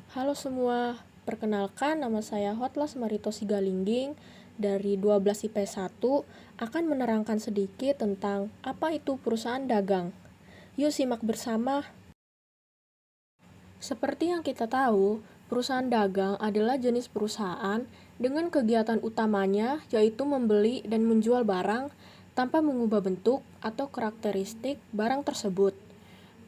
Halo semua, perkenalkan nama saya Hotlas Marito Sigalingging dari 12 IP 1 akan menerangkan sedikit tentang apa itu perusahaan dagang. Yuk simak bersama. Seperti yang kita tahu, perusahaan dagang adalah jenis perusahaan dengan kegiatan utamanya yaitu membeli dan menjual barang tanpa mengubah bentuk atau karakteristik barang tersebut.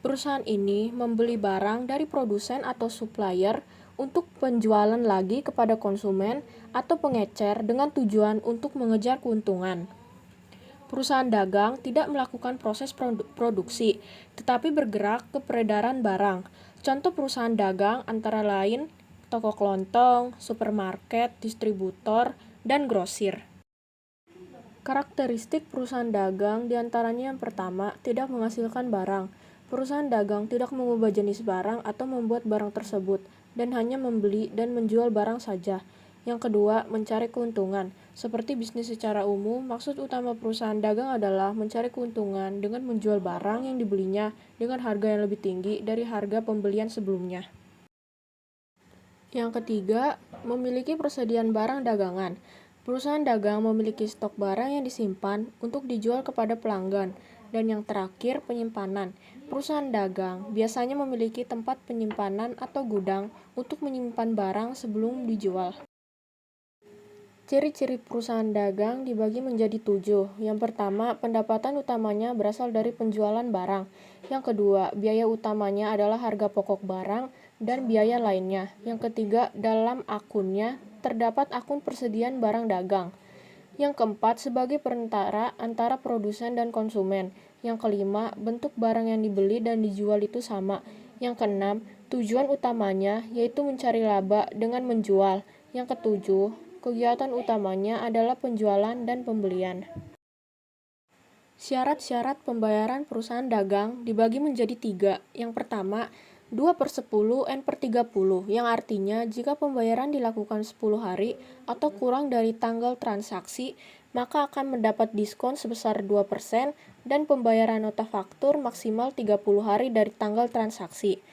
Perusahaan ini membeli barang dari produsen atau supplier untuk penjualan lagi kepada konsumen atau pengecer dengan tujuan untuk mengejar keuntungan. Perusahaan dagang tidak melakukan proses produksi, tetapi bergerak ke peredaran barang. Contoh perusahaan dagang antara lain toko kelontong, supermarket, distributor, dan grosir. Karakteristik perusahaan dagang diantaranya yang pertama, tidak menghasilkan barang. Perusahaan dagang tidak mengubah jenis barang atau membuat barang tersebut, dan hanya membeli dan menjual barang saja. Yang kedua, mencari keuntungan. Seperti bisnis secara umum, maksud utama perusahaan dagang adalah mencari keuntungan dengan menjual barang yang dibelinya dengan harga yang lebih tinggi dari harga pembelian sebelumnya. Yang ketiga, memiliki persediaan barang dagangan. Perusahaan dagang memiliki stok barang yang disimpan untuk dijual kepada pelanggan. Dan yang terakhir, penyimpanan. Perusahaan dagang biasanya memiliki tempat penyimpanan atau gudang untuk menyimpan barang sebelum dijual. Ciri-ciri perusahaan dagang dibagi menjadi 7. Yang pertama, pendapatan utamanya berasal dari penjualan barang. Yang kedua, biaya utamanya adalah harga pokok barang dan biaya lainnya. Yang ketiga, dalam akunnya terdapat akun persediaan barang dagang. Yang keempat, sebagai perantara antara produsen dan konsumen. Yang kelima, bentuk barang yang dibeli dan dijual itu sama. Yang keenam, tujuan utamanya yaitu mencari laba dengan menjual. Yang ketujuh, kegiatan utamanya adalah penjualan dan pembelian. Syarat-syarat pembayaran perusahaan dagang dibagi menjadi 3. Yang pertama, 2/10 N/30, yang artinya jika pembayaran dilakukan 10 hari atau kurang dari tanggal transaksi, maka akan mendapat diskon sebesar 2% dan pembayaran nota faktur maksimal 30 hari dari tanggal transaksi.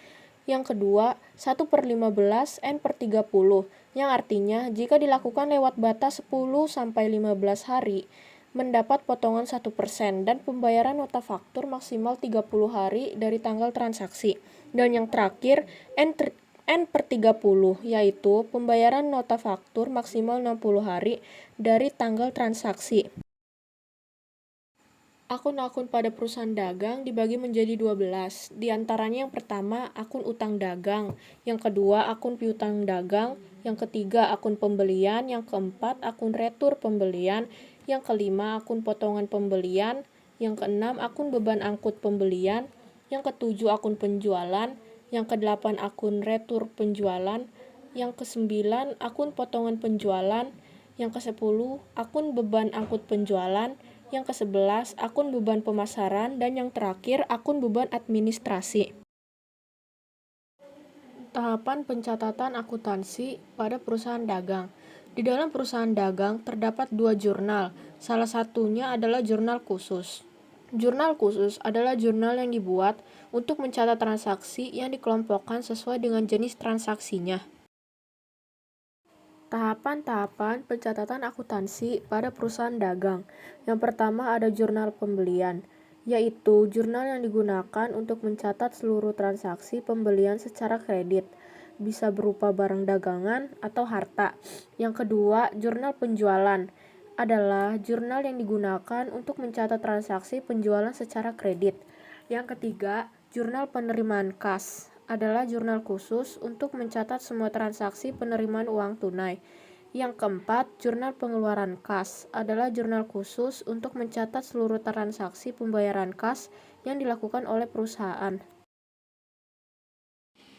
Yang kedua, 1/15 N/30, yang artinya jika dilakukan lewat batas 10-15 hari, mendapat potongan 1% dan pembayaran nota faktur maksimal 30 hari dari tanggal transaksi. Dan yang terakhir, N/30, yaitu pembayaran nota faktur maksimal 60 hari dari tanggal transaksi. Akun-akun pada perusahaan dagang dibagi menjadi 12. Di antaranya yang pertama, akun utang dagang. Yang kedua, akun piutang dagang. Yang ketiga, akun pembelian. Yang keempat, akun retur pembelian. Yang kelima, akun potongan pembelian. Yang keenam, akun beban angkut pembelian. Yang ketujuh, akun penjualan. Yang kedelapan, akun retur penjualan. Yang kesembilan, akun potongan penjualan. Yang kesepuluh, akun beban angkut penjualan. Yang ke-11, akun beban pemasaran, dan yang terakhir, akun beban administrasi. Tahapan pencatatan akuntansi pada perusahaan dagang. Di dalam perusahaan dagang terdapat 2 jurnal, salah satunya adalah jurnal khusus. Jurnal khusus adalah jurnal yang dibuat untuk mencatat transaksi yang dikelompokkan sesuai dengan jenis transaksinya. Tahapan-tahapan pencatatan akuntansi pada perusahaan dagang. Yang pertama ada jurnal pembelian, yaitu jurnal yang digunakan untuk mencatat seluruh transaksi pembelian secara kredit, bisa berupa barang dagangan atau harta. Yang kedua, jurnal penjualan adalah jurnal yang digunakan untuk mencatat transaksi penjualan secara kredit. Yang ketiga, jurnal penerimaan kas adalah jurnal khusus untuk mencatat semua transaksi penerimaan uang tunai. Yang keempat, jurnal pengeluaran kas adalah jurnal khusus untuk mencatat seluruh transaksi pembayaran kas yang dilakukan oleh perusahaan.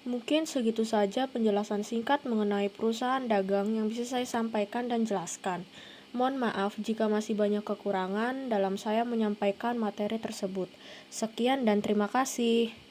Mungkin segitu saja penjelasan singkat mengenai perusahaan dagang yang bisa saya sampaikan dan jelaskan. Mohon maaf jika masih banyak kekurangan dalam saya menyampaikan materi tersebut. Sekian dan terima kasih.